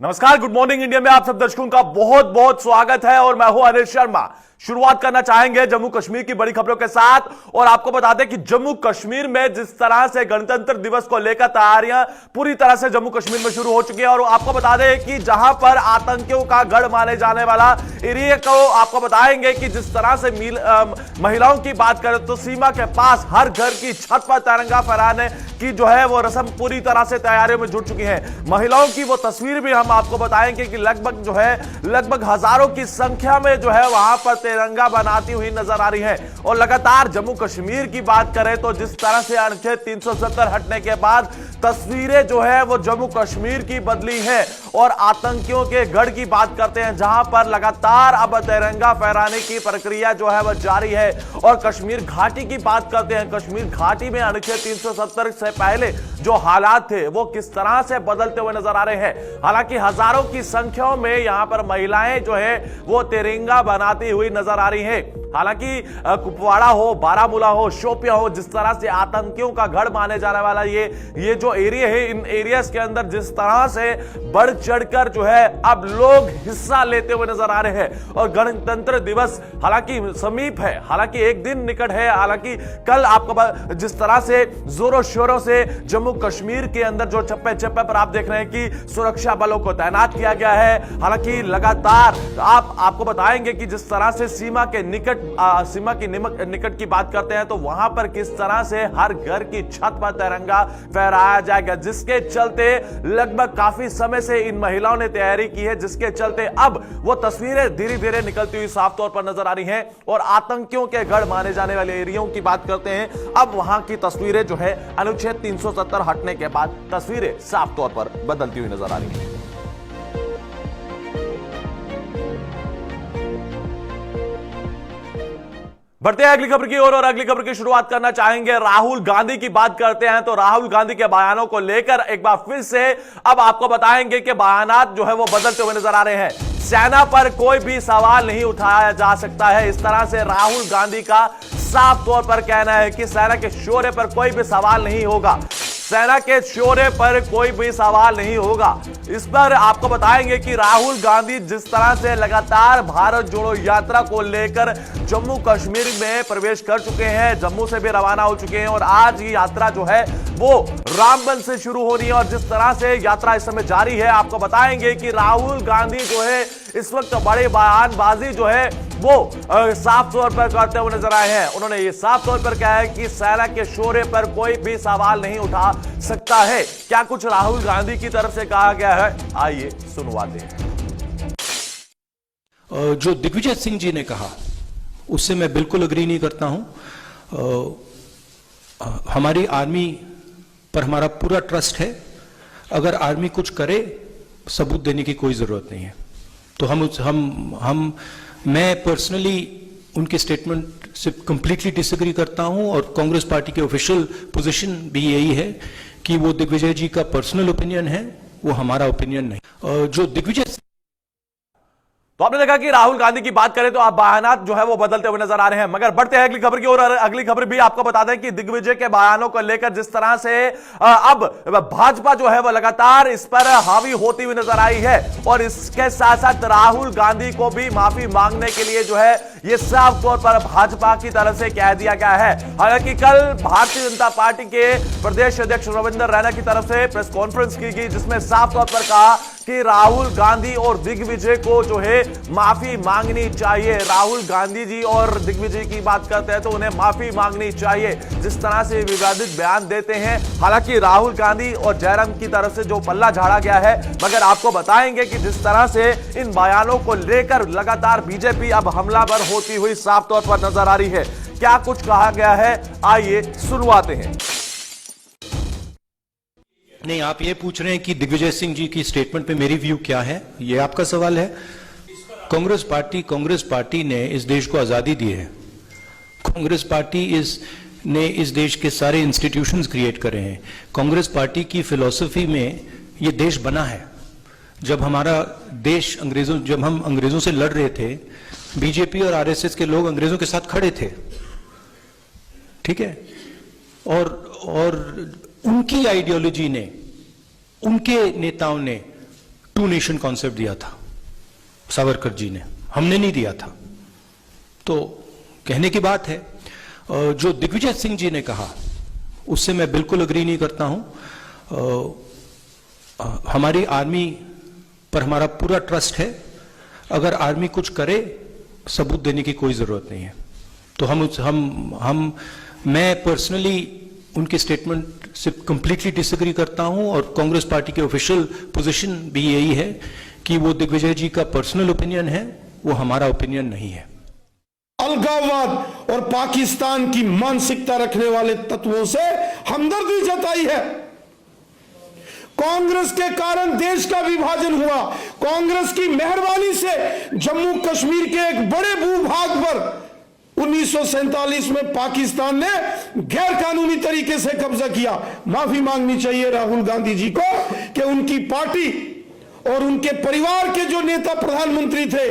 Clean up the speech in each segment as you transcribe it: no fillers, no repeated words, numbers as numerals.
नमस्कार, good morning India में आप सब दर्शकों का बहुत बहुत स्वागत है और मैं हूं अनिल शर्मा। शुरुआत करना चाहेंगे जम्मू कश्मीर की बड़ी खबरों के साथ और आपको बता दें कि जम्मू कश्मीर में जिस तरह से गणतंत्र दिवस को लेकर तैयारियां पूरी तरह से जम्मू कश्मीर में शुरू हो चुकी है और आपको बता दें कि जहां पर आतंकियों का गढ़ माने जाने वाला एरिया को आपको बताएंगे कि जिस तरह से महिलाओं की बात करें तो सीमा के पास हर घर की छत पर तिरंगा फहराने की जो है वो रस्म पूरी तरह से तैयारियों में जुट चुकी है। महिलाओं की वो तस्वीर भी हम आपको बताएंगे कि लगभग हजारों की संख्या में जो है वहां पर तिरंगा बनाती हुई नजर आ रही है। और लगातार जम्मू कश्मीर की बात करें तो जिस तरह से अनुच्छेद 370 हटने के बाद तस्वीरें जो है वो जम्मू कश्मीर की बदली है और आतंकियों के गढ़ की बात करते हैं जहां पर लगातार अब तिरंगा फहराने की प्रक्रिया जो है वह जारी है। और कश्मीर घाटी की बात करते हैं, कश्मीर घाटी में अनुच्छेद 370 से पहले जो हालात थे वो किस तरह से बदलते हुए नजर आ रहे हैं। हालांकि हजारों की संख्या में यहां पर महिलाएं जो है वो तिरंगा बनाती हुई नजर आ रही है। हालांकि कुपवाड़ा हो, बारामूला हो, शोपियां हो, जिस तरह से आतंकियों का गढ़ माने जाने वाला ये जो एरिया है, इन एरियाज के अंदर जिस तरह से बढ़ चढ़कर जो है अब लोग हिस्सा लेते हुए नजर आ रहे हैं। और गणतंत्र दिवस हालांकि समीप है, हालांकि एक दिन निकट है। हालांकि कल आपको जिस तरह से जोरों शोरों से जम्मू कश्मीर के अंदर जो चप्पे चप्पे पर आप देख रहे हैं कि सुरक्षा बलों को तैनात किया गया है। हालांकि लगातार आपको बताएंगे कि जिस तरह से सीमा के निकट की बात करते हैं तो वहां पर किस तरह से हर घर की छत पर तिरंगा फहराया जाएगा, जिसके चलते लगभग काफी समय से इन महिलाओं ने तैयारी की है, जिसके चलते अब वो तस्वीरें धीरे धीरे निकलती हुई साफ तौर पर नजर आ रही हैं। और आतंकियों के गढ़ माने जाने वाले एरियाओं की बात करते हैं, अब वहां की तस्वीरें जो है अनुच्छेद 370 हटने के बाद तस्वीरें साफ तौर पर बदलती हुई नजर आ रही हैं। बढ़ते हैं अगली खबर की ओर और अगली खबर की शुरुआत करना चाहेंगे राहुल गांधी की बात करते हैं तो राहुल गांधी के बयानों को लेकर एक बार फिर से अब आपको बताएंगे कि बयानात जो है वो बदलते हुए नजर आ रहे हैं। सेना पर कोई भी सवाल नहीं उठाया जा सकता है, इस तरह से राहुल गांधी का साफ तौर पर कहना है कि सेना के शौर्य पर कोई भी सवाल नहीं होगा, सेना के शौर्य पर कोई भी सवाल नहीं होगा। इस पर आपको बताएंगे कि राहुल गांधी जिस तरह से लगातार भारत जोड़ो यात्रा को लेकर जम्मू कश्मीर में प्रवेश कर चुके हैं, जम्मू से भी रवाना हो चुके हैं और आज ये यात्रा जो है वो रामबन से शुरू हो रही है। और जिस तरह से यात्रा इस समय जारी है, आपको बताएंगे कि राहुल गांधी जो है इस वक्त बड़े बयानबाजी जो है वो साफ तौर पर करते हुए नजर आए हैं। उन्होंने ये साफ तौर पर कहा है कि सेना के शौर्य पर कोई भी सवाल नहीं उठा सकता है। क्या कुछ राहुल गांधी की तरफ से कहा गया है, आइए सुनवाते हैं। जो दिग्विजय सिंह जी ने कहा उससे मैं बिल्कुल अग्री नहीं करता हूं। हमारी आर्मी पर हमारा पूरा ट्रस्ट है, अगर आर्मी कुछ करे सबूत देने की कोई जरूरत नहीं है। तो मैं पर्सनली उनके स्टेटमेंट से कंप्लीटली डिसएग्री करता हूं और कांग्रेस पार्टी के ऑफिशियल पोजीशन भी यही है कि वो दिग्विजय जी का पर्सनल ओपिनियन है, वो हमारा ओपिनियन नहीं। जो दिग्विजय तो आपने देखा कि राहुल गांधी की बात करें तो आप बयानात जो है वो बदलते हुए नजर आ रहे हैं। मगर बढ़ते हैं अगली खबर की ओर। अगली खबर भी आपको बता दें कि दिग्विजय के बयानों को लेकर जिस तरह से अब भाजपा जो है वो लगातार इस पर हावी होती हुई नजर आई है और इसके साथ साथ राहुल गांधी को भी माफी मांगने के लिए जो है ये साफ तौर पर भाजपा की तरफ से कह दिया गया है। हालांकि कल भारतीय जनता पार्टी के प्रदेश अध्यक्ष रविंद्र रैना की तरफ से प्रेस कॉन्फ्रेंस की गई, जिसमें साफ तौर पर कहा कि राहुल गांधी और दिग्विजय को जो है माफी मांगनी चाहिए। राहुल गांधी जी और दिग्विजय की बात करते हैं तो उन्हें माफी मांगनी चाहिए, जिस तरह से विवादित बयान देते हैं। हालांकि राहुल गांधी और जयराम की तरफ से जो पल्ला झाड़ा गया है, मगर आपको बताएंगे कि जिस तरह से इन बयानों को लेकर लगातार बीजेपी अब हमलावर होती हुई साफ तौर पर नजर आ रही है। क्या कुछ कहा गया है, आइए सुनवाते हैं। नहीं, आप ये पूछ रहे हैं कि दिग्विजय सिंह जी की स्टेटमेंट पे मेरी व्यू क्या है, ये आपका सवाल है। कांग्रेस पार्टी ने इस देश को आजादी दी है। कांग्रेस पार्टी ने इस देश के सारे इंस्टीट्यूशंस क्रिएट करे हैं। कांग्रेस पार्टी की फिलॉसफी में ये देश बना है। जब हमारा देश जब हम अंग्रेजों से लड़ रहे थे, बीजेपी और आरएसएस के लोग अंग्रेजों के साथ खड़े थे, ठीक है, और उनकी आइडियोलॉजी ने, उनके नेताओं ने टू नेशन कॉन्सेप्ट दिया था सावरकर जी ने, हमने नहीं दिया था। तो कहने की बात है, जो दिग्विजय सिंह जी ने कहा उससे मैं बिल्कुल अग्री नहीं करता हूं। हमारी आर्मी पर हमारा पूरा ट्रस्ट है। अगर आर्मी कुछ करे, सबूत देने की कोई जरूरत नहीं है। तो मैं पर्सनली उनके स्टेटमेंट से कंप्लीटली डिसएग्री करता हूं, और कांग्रेस पार्टी के ऑफिशियल पोजीशन भी यही है कि वो दिग्विजय जी का पर्सनल ओपिनियन है, वो हमारा ओपिनियन नहीं है। अलगाववाद और पाकिस्तान की मानसिकता रखने वाले तत्वों से हमदर्दी जताई है। कांग्रेस के कारण देश का विभाजन हुआ। कांग्रेस की मेहरबानी से जम्मू कश्मीर के एक बड़े भूभाग पर 1947 में पाकिस्तान ने गैर कानूनी तरीके से कब्जा किया। माफी मांगनी चाहिए राहुल गांधी जी को कि उनकी पार्टी और उनके परिवार के जो नेता प्रधानमंत्री थे,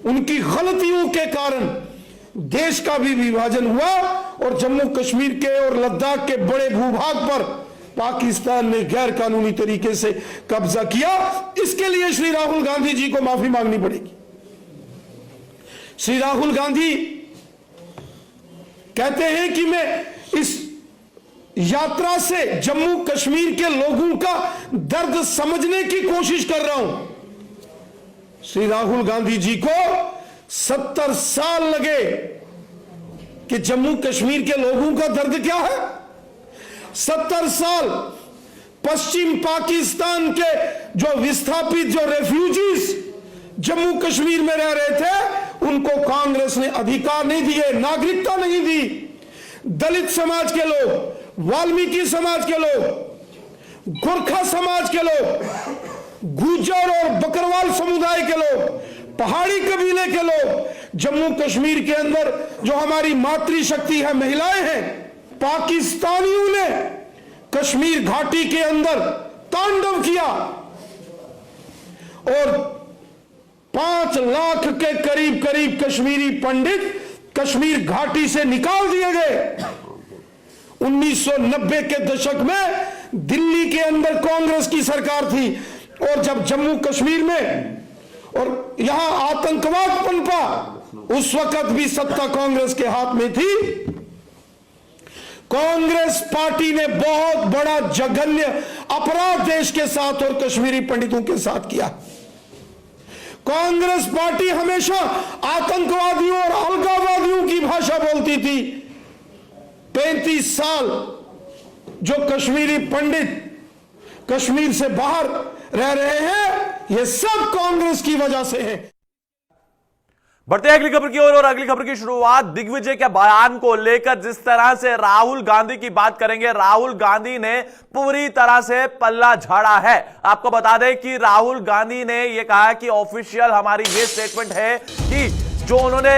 उनकी गलतियों के कारण देश का भी विभाजन हुआ और जम्मू कश्मीर के और लद्दाख के बड़े भूभाग पर पाकिस्तान ने गैर कानूनी तरीके से कब्जा किया। इसके लिए श्री राहुल गांधी जी को माफी मांगनी पड़ेगी। श्री राहुल गांधी कहते हैं कि मैं इस यात्रा से जम्मू कश्मीर के लोगों का दर्द समझने की कोशिश कर रहा हूं। श्री राहुल गांधी जी को 70 साल लगे कि जम्मू कश्मीर के लोगों का दर्द क्या है। 70 साल पश्चिम पाकिस्तान के जो विस्थापित, जो रेफ्यूजीज जम्मू कश्मीर में रह रहे थे, उनको कांग्रेस ने अधिकार नहीं दिए, नागरिकता नहीं दी। दलित समाज के लोग, वाल्मीकि समाज के लोग, गोरखा समाज के लोग, गुर्जर और बकरवाल समुदाय के लोग, पहाड़ी कबीले के लोग जम्मू कश्मीर के अंदर जो हमारी मातृशक्ति है, महिलाएं हैं, पाकिस्तानियों ने कश्मीर घाटी के अंदर तांडव किया और 5 लाख के करीब कश्मीरी पंडित कश्मीर घाटी से निकाल दिए गए। 1990 के दशक में दिल्ली के अंदर कांग्रेस की सरकार थी और जब जम्मू कश्मीर में और यहां आतंकवाद पनपा, उस वक्त भी सत्ता कांग्रेस के हाथ में थी। कांग्रेस पार्टी ने बहुत बड़ा जघन्य अपराध देश के साथ और कश्मीरी पंडितों के साथ किया। कांग्रेस पार्टी हमेशा आतंकवादियों और अलगाववादियों की भाषा बोलती थी। 35 साल जो कश्मीरी पंडित कश्मीर से बाहर रह रहे हैं, ये सब कांग्रेस की वजह से है। बढ़ते हैं अगली खबर की ओर और अगली खबर की शुरुआत दिग्विजय के बयान को लेकर जिस तरह से राहुल गांधी की बात करेंगे। राहुल गांधी ने पूरी तरह से पल्ला झाड़ा है। आपको बता दें कि राहुल गांधी ने यह कहा कि ऑफिशियल हमारी ये स्टेटमेंट है कि जो उन्होंने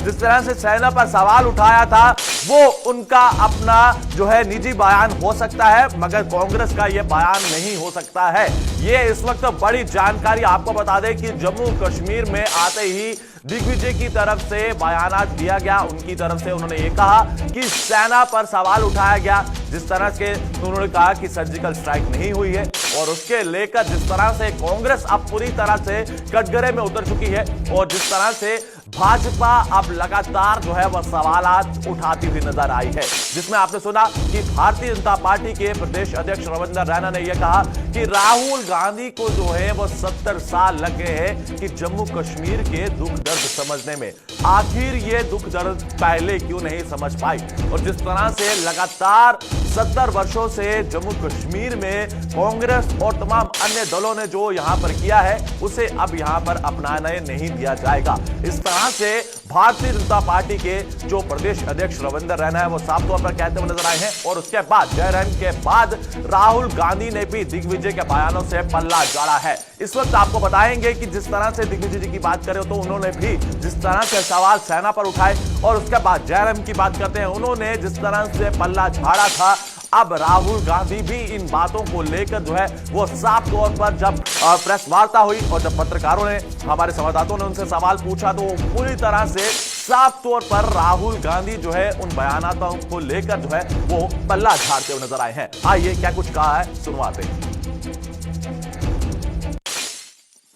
जिस तरह से सेना पर सवाल उठाया था वो उनका अपना जो है निजी बयान हो सकता है, मगर कांग्रेस का यह बयान नहीं हो सकता है। ये इस वक्त बड़ी जानकारी आपको बता दें कि जम्मू कश्मीर में आते ही दिग्विजय की तरफ से बयान दिया गया। उनकी तरफ से उन्होंने ये कहा कि सेना पर सवाल उठाया गया, जिस तरह से उन्होंने कहा कि सर्जिकल स्ट्राइक नहीं हुई है और उसके लेकर जिस तरह से कांग्रेस अब पूरी तरह से कटघरे में उतर चुकी है और जिस तरह से भाजपा अब लगातार जो है वह सवालात उठाती हुई नजर आई है, जिसमें आपने सुना कि भारतीय जनता पार्टी के प्रदेश अध्यक्ष रविंद्र रैना ने यह कहा कि राहुल गांधी को जो है वह 70 साल लग गए हैं कि जम्मू कश्मीर के दुख दर्द समझने में। आखिर ये दुख दर्द पहले क्यों नहीं समझ पाई। और जिस तरह से लगातार 70 वर्षों से जम्मू कश्मीर में कांग्रेस और तमाम अन्य दलों ने जो यहां पर किया है उसे अब यहां पर अपनाने नहीं दिया जाएगा। इस तरह से भारतीय जनता पार्टी के जो प्रदेश अध्यक्ष रविंद्र रैना है वो साफ तौर पर कहते हुए नजर आए हैं। और उसके बाद जयराम के बाद राहुल गांधी ने भी दिग्विजय के बयानों से पल्ला झाड़ा है। इस वक्त आपको बताएंगे कि जिस तरह से दिग्विजय जी की बात करें तो उन्होंने भी जिस तरह से सवाल सेना पर उठाए और उसके बाद जयराम की बात करते हैं, उन्होंने जिस तरह से पल्ला झाड़ा था, अब राहुल गांधी भी इन बातों को लेकर जो है वो साफ तौर पर जब प्रेस वार्ता हुई और जब पत्रकारों ने, हमारे संवाददाताओं ने उनसे सवाल पूछा तो वो पूरी तरह से साफ तौर पर राहुल गांधी जो है उन बयानों को लेकर जो है वो पल्ला झाड़ते हुए नजर आए हैं। आइए क्या कुछ कहा है सुनवाते हैं।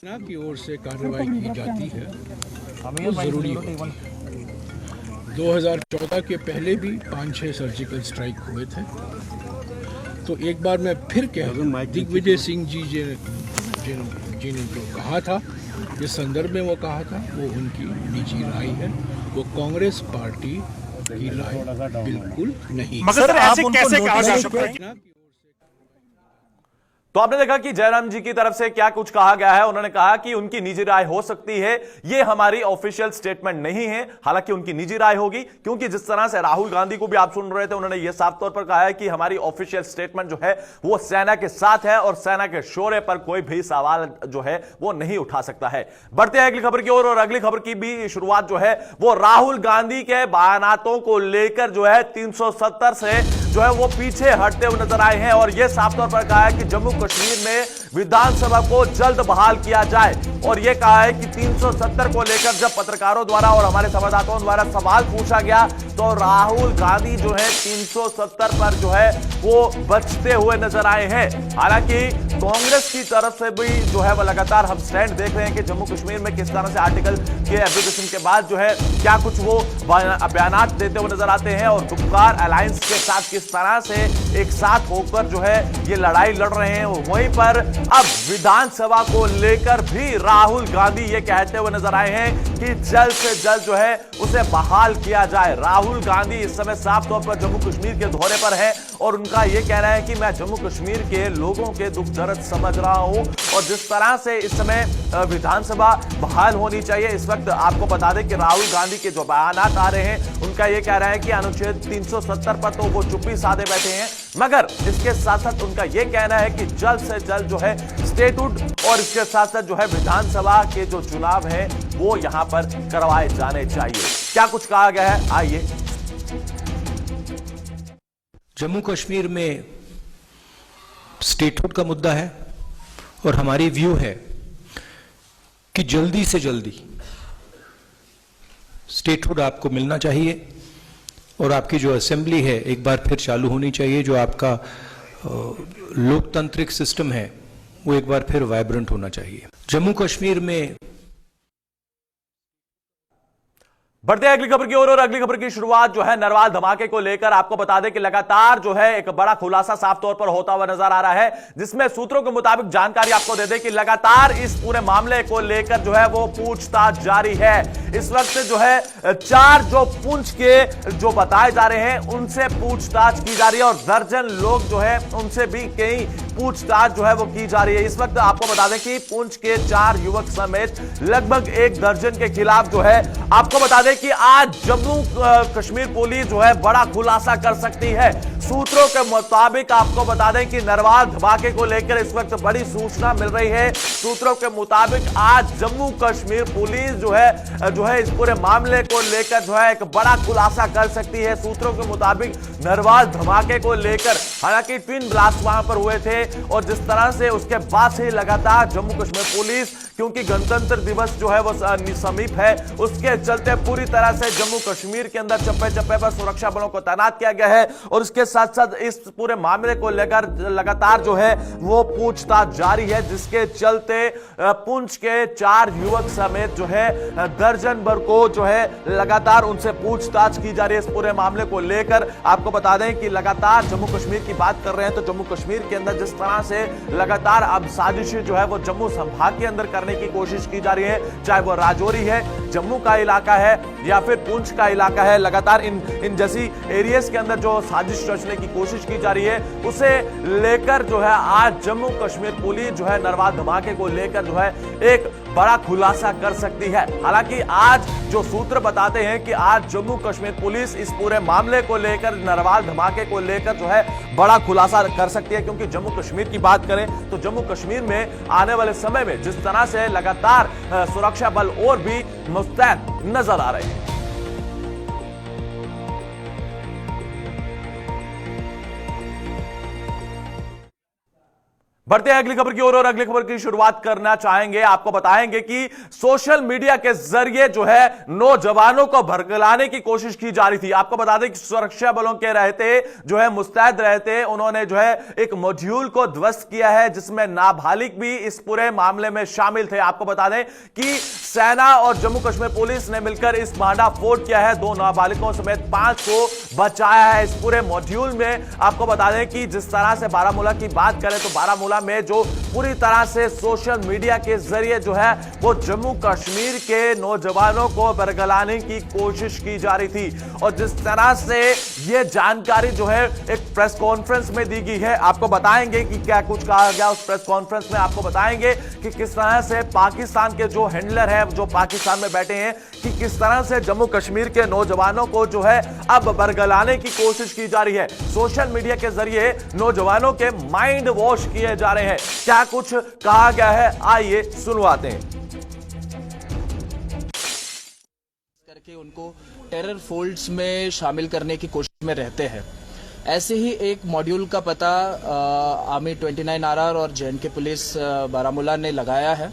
सेना की ओर से कार्रवाई की जाती है वो ज़रूरी होती है। 2014 के पहले भी 5-6 सर्जिकल स्ट्राइक हुए थे। तो एक बार मैं फिर कह दूं, दिग्विजय सिंह जी ने जो कहा था, जिस संदर्भ में वो कहा था, वो उनकी निजी राय है, वो कांग्रेस पार्टी की राय बिल्कुल नहीं। मगर सर ऐसे कैसे कहा जा सकता है? तो आपने देखा कि जयराम जी की तरफ से क्या कुछ कहा गया है। उन्होंने कहा कि उनकी निजी राय हो सकती है, यह हमारी ऑफिशियल स्टेटमेंट नहीं है। हालांकि उनकी निजी राय होगी, क्योंकि जिस तरह से राहुल गांधी को भी आप सुन रहे थे, उन्होंने यह साफ तौर पर कहा है कि हमारी ऑफिशियल स्टेटमेंट जो है वो सेना के साथ है और सेना के शौर्य पर कोई भी सवाल जो है वो नहीं उठा सकता है। बढ़ते हैं अगली खबर की ओर, और अगली खबर की भी शुरुआत जो है वो राहुल गांधी के बयानातों को लेकर जो है 370 से जो है वो पीछे हटते हुए नजर आए हैं। और यह साफ तौर पर कहा है कि जम्मू कश्मीर में विधानसभा को जल्द बहाल किया जाए। और यह कहा है कि 370 को लेकर जब पत्रकारों द्वारा और हमारे संवाददाताओं द्वारा सवाल पूछा गया, तो राहुल गांधी जो है 370 पर जो है वो बचते हुए नजर आए हैं। हालांकि कांग्रेस की तरफ से भी जो है वो लगातार हम स्टैंड देख रहे हैं कि जम्मू कश्मीर में किस तरह से आर्टिकल के एप्लीकेशन के बाद जो है क्या कुछ वो बयानात देते हुए नजर आते हैं, और गुप्कार अलायंस के साथ किस तरह से एक साथ होकर जो है ये लड़ाई लड़ रहे हैं। वहीं पर अब विधानसभा को लेकर भी राहुल गांधी ये कहते हुए नजर आए हैं कि जल्द से जल्द जो है उसे बहाल किया जाए। राहुल गांधी इस समय साफ तौर पर जम्मू कश्मीर के दौरे पर है और उनका यह कहना है कि मैं जम्मू कश्मीर के लोगों के दुख दर्द समझ रहा हूं, और जिस तरह से इस समय विधानसभा बहाल होनी चाहिए। इस वक्त आपको बता दें कि राहुल गांधी के जो बयानात आ रहे हैं, उनका यह कह रहा है कि अनुच्छेद 370 पर तो वो चुप्पी साधे बैठे हैं, मगर इसके साथ साथ उनका यह कहना है कि जल्द से जल्द जो है स्टेटहुड और इसके साथ साथ जो है विधानसभा के जो चुनाव है वो यहां पर करवाए जाने चाहिए। क्या कुछ कहा गया है, आइए। जम्मू कश्मीर में स्टेटहुड का मुद्दा है और हमारी व्यू है कि जल्दी से जल्दी स्टेटहुड आपको मिलना चाहिए और आपकी जो असेंबली है एक बार फिर चालू होनी चाहिए। जो आपका लोकतांत्रिक सिस्टम है वो एक बार फिर वाइब्रेंट होना चाहिए। जम्मू कश्मीर में बढ़ते हैं अगली खबर की ओर, और अगली खबर की शुरुआत जो है नरवाल धमाके को लेकर आपको बता दें कि लगातार जो है एक बड़ा खुलासा साफ तौर पर होता हुआ नजर आ रहा है, जिसमें सूत्रों के मुताबिक जानकारी आपको दे दें कि लगातार इस पूरे मामले को लेकर जो है वो पूछताछ जारी है। इस वक्त जो है 4 जो पुंछ के जो बताए जा रहे हैं उनसे पूछताछ की जा रही है, और दर्जन लोग जो है उनसे भी कई पूछताछ जो है वो की जा रही है। इस वक्त आपको बता दें कि पुंछ के 4 युवक समेत लगभग 1 दर्जन के खिलाफ जो है, आपको बता दें कि आज जम्मू कश्मीर पुलिस जो है बड़ा खुलासा कर सकती है। सूत्रों के मुताबिक आपको बता दें कि नरवाल धमाके को लेकर इस वक्त बड़ी सूचना मिल रही है। सूत्रों के मुताबिक आज जम्मू कश्मीर पुलिस जो है इस पूरे मामले को लेकर जो है एक बड़ा खुलासा कर सकती है। सूत्रों के मुताबिक नरवाल धमाके को लेकर हालांकि ट्विन ब्लास्ट वहां पर हुए थे, और जिस तरह से उसके बाद से लगातार जम्मू कश्मीर पुलिस, क्योंकि गणतंत्र दिवस जो है वो समीप है, उसके चलते पूरी तरह से जम्मू कश्मीर के अंदर चप्पे चप्पे पर सुरक्षा बलों को तैनात किया गया है। और इसके साथ साथ इस पूरे मामले को लेकर लगातार जो है वो पूछताछ जारी है, जिसके चलते पुंछ के 4 युवक समेत जो है दर्जन भर को जो है लगातार उनसे पूछताछ की जा रही है इस पूरे मामले को लेकर। आपको बता दें कि लगातार जम्मू कश्मीर की बात कर रहे हैं, तो जम्मू कश्मीर के अंदर जिस तरह से लगातार अब साजिशें जो है वो जम्मू संभाग के अंदर करने की कोशिश की जा रही है, चाहे वो राजौरी है, जम्मू का इलाका है या फिर पुंछ का इलाका है, लगातार इन जैसी एरियाज के अंदर जो साजिश रचने की कोशिश की जा रही है, उसे लेकर जो है आज जम्मू कश्मीर पुलिस जो है नरवाल धमाके को लेकर जो है एक बड़ा खुलासा कर सकती है। हालांकि आज जो सूत्र बताते हैं कि आज जम्मू कश्मीर पुलिस इस पूरे मामले को लेकर, नरवाल धमाके को लेकर जो है बड़ा खुलासा कर सकती है, क्योंकि जम्मू कश्मीर की बात करें तो जम्मू कश्मीर में आने वाले समय में जिस तरह से लगातार सुरक्षा बल और भी मुस्तैद नजर आ रहे हैं। बढ़ते हैं अगली खबर की ओर और अगली खबर की शुरुआत करना चाहेंगे। आपको बताएंगे कि सोशल मीडिया के जरिए जो है नौजवानों को भड़काने की कोशिश की जा रही थी। आपको बता दें कि सुरक्षा बलों के रहते जो है मुस्तैद रहते उन्होंने जो है एक मॉड्यूल को ध्वस्त किया है जिसमें नाबालिग भी इस पूरे मामले में शामिल थे। आपको बता दें कि सेना और जम्मू कश्मीर पुलिस ने मिलकर इस भांडाफोड़ किया है। 2 नाबालिगों समेत 5 को बचाया है इस पूरे मॉड्यूल में। आपको बता दें कि जिस तरह से बारामूला की बात करें तो बारामूला में जो पूरी तरह से सोशल मीडिया के जरिए जो है वो जम्मू कश्मीर के नौजवानों को बरगलाने की कोशिश की जा रही थी और जिस तरह से ये जानकारी जो है एक प्रेस कॉन्फ्रेंस में दी गई है। आपको बताएंगे कि क्या कुछ कहा गया उस प्रेस कॉन्फ्रेंस में। आपको बताएंगे कि किस तरह से पाकिस्तान के जो हैंडलर है जो पाकिस्तान में बैठे हैं कि किस तरह से जम्मू कश्मीर के नौजवानों को जो है अब बरगलाने की कोशिश की जा रही है। सोशल मीडिया के जरिए नौजवानों के माइंड वॉश किए जा रहे हैं। क्या कुछ कहा गया है आइए सुनवाते हैं। करके उनको टेरर फोल्ड्स में शामिल करने की कोशिश में रहते हैं। ऐसे ही एक मॉड्यूल का पता आर्मी 29 RR और JNK पुलिस बारामूला ने लगाया है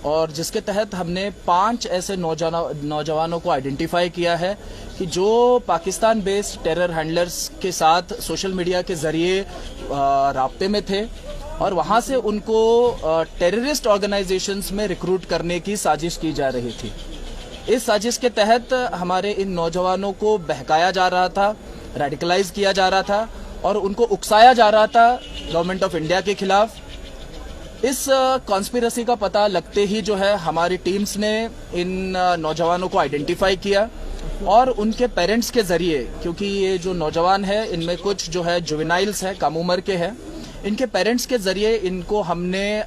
और जिसके तहत हमने 5 ऐसे नौजवानों को आइडेंटिफाई किया है कि जो पाकिस्तान बेस्ड टेरर हैंडलर्स के साथ सोशल मीडिया के जरिए राब्ते में थे और वहां से उनको टेररिस्ट ऑर्गेनाइजेशंस में रिक्रूट करने की साजिश की जा रही थी। इस साजिश के तहत हमारे इन नौजवानों को बहकाया जा रहा था, रेडिकलाइज किया जा रहा था और उनको उकसाया जा रहा था गवर्नमेंट ऑफ इंडिया के खिलाफ। इस कॉन्स्पिरेसी का पता लगते ही जो है हमारी टीम्स ने इन नौजवानों को आइडेंटिफाई किया और उनके पेरेंट्स के जरिए, क्योंकि ये जो नौजवान है इनमें कुछ जो है जुवेनाइल्स है, कम उम्र के हैं, इनके पेरेंट्स के जरिए इनको हमने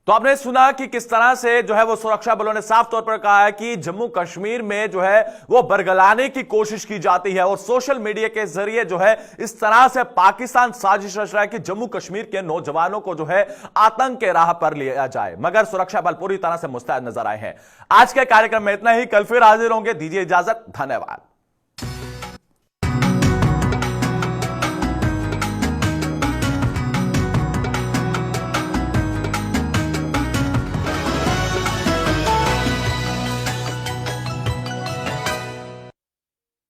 तो आपने सुना कि किस तरह से जो है वो सुरक्षा बलों ने साफ तौर पर कहा है कि जम्मू कश्मीर में जो है वो बरगलाने की कोशिश की जाती है और सोशल मीडिया के जरिए जो है इस तरह से पाकिस्तान साजिश रच रहा है कि जम्मू कश्मीर के नौजवानों को जो है आतंक के राह पर लिया जाए, मगर सुरक्षा बल पूरी तरह से मुस्तैद नजर आए हैं। आज के कार्यक्रम में इतना ही, कल फिर हाजिर होंगे। दीजिए इजाजत, धन्यवाद।